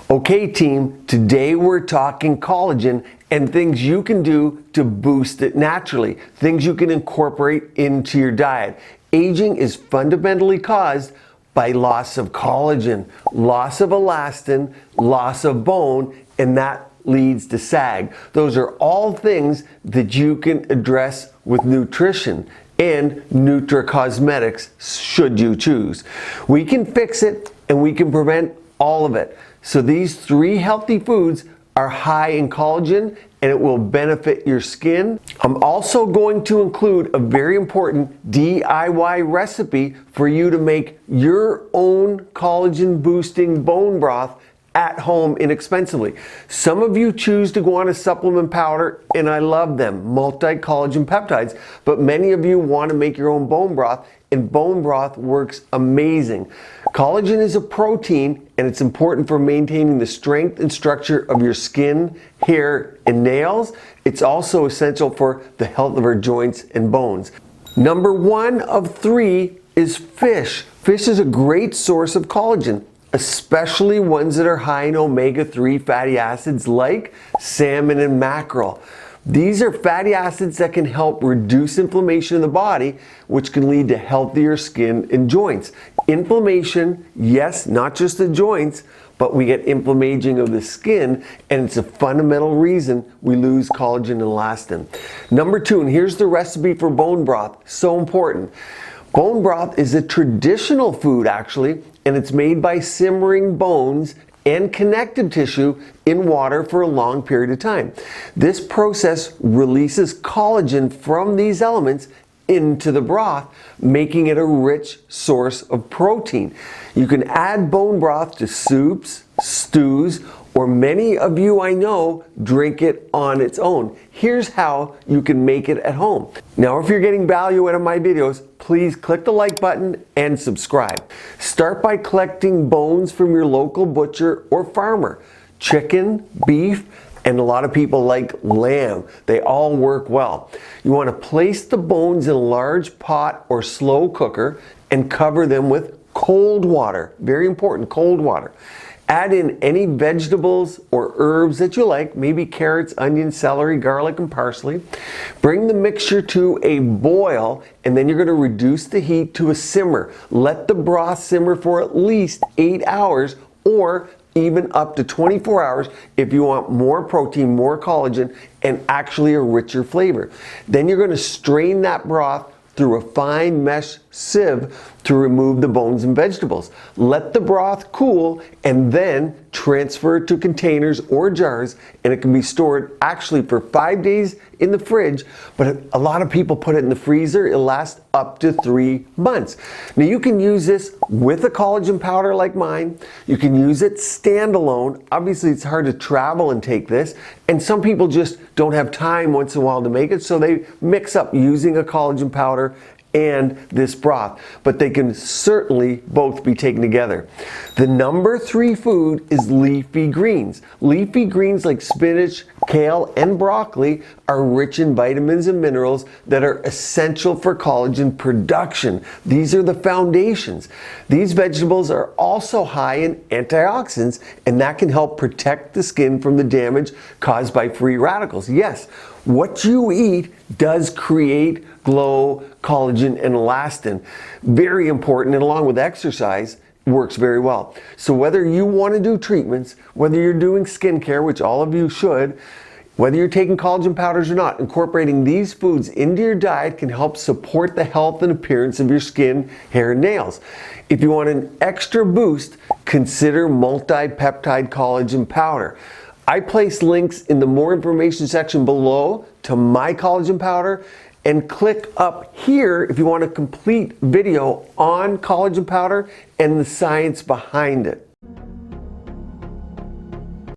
Okay team, today we're talking collagen and things you can do to boost it naturally, things you can incorporate into your diet. Aging is fundamentally caused by loss of collagen, loss of elastin, loss of bone, and that leads to sag. Those are all things that you can address with nutrition and nutracosmetics should you choose. We can fix it and we can prevent all of it. So these 3 healthy foods are high in collagen and it will benefit your skin. I'm also going to include a very important DIY recipe for you to make your own collagen boosting bone broth at home inexpensively. Some of you choose to go on a supplement powder, and I love them, multi-collagen peptides, but many of you want to make your own bone broth, and bone broth works amazing. Collagen is a protein, and it's important for maintaining the strength and structure of your skin, hair, and nails. It's also essential for the health of our joints and bones. Number 1 of 3 is fish. Fish is a great source of collagen, especially ones that are high in omega-3 fatty acids like salmon and mackerel. These are fatty acids that can help reduce inflammation in the body, which can lead to healthier skin and joints. Inflammation, yes, not just the joints, but we get inflammation of the skin, and it's a fundamental reason we lose collagen and elastin. Number 2, and here's the recipe for bone broth, so important. Bone broth is a traditional food actually, and it's made by simmering bones and connective tissue in water for a long period of time. This process releases collagen from these elements into the broth, making it a rich source of protein. You can add bone broth to soups, stews, or many of you I know drink it on its own. Here's how you can make it at home. Now, if you're getting value out of my videos, please click the like button and subscribe. Start by collecting bones from your local butcher or farmer. Chicken, beef, and a lot of people like lamb. They all work well. You want to place the bones in a large pot or slow cooker and cover them with cold water. Very important, cold water. Add in any vegetables or herbs that you like, maybe carrots, onions, celery, garlic, and parsley. Bring the mixture to a boil, and then you're going to reduce the heat to a simmer. Let the broth simmer for at least 8 hours or even up to 24 hours if you want more protein, more collagen, and actually a richer flavor. Then you're going to strain that broth through a fine mesh sieve to remove the bones and vegetables. Let the broth cool and then transfer it to containers or jars, and it can be stored actually for 5 days in the fridge, but a lot of people put it in the freezer. It'll last up to 3 months. Now you can use this with a collagen powder like mine. You can use it standalone. Obviously it's hard to travel and take this, and some people just don't have time once in a while to make it, so they mix up using a collagen powder and this broth, but they can certainly both be taken together. The number 3 food is leafy greens. Leafy greens like spinach, kale, and broccoli are rich in vitamins and minerals that are essential for collagen production. These are the foundations. These vegetables are also high in antioxidants, and that can help protect the skin from the damage caused by free radicals. Yes, what you eat does create glow, collagen, and elastin. Very important, and along with exercise, works very well. So whether you want to do treatments, whether you're doing skincare, which all of you should, whether you're taking collagen powders or not, incorporating these foods into your diet can help support the health and appearance of your skin, hair, and nails. If you want an extra boost, consider multi-peptide collagen powder. I place links in the more information section below to my collagen powder, and click up here if you want a complete video on collagen powder and the science behind it.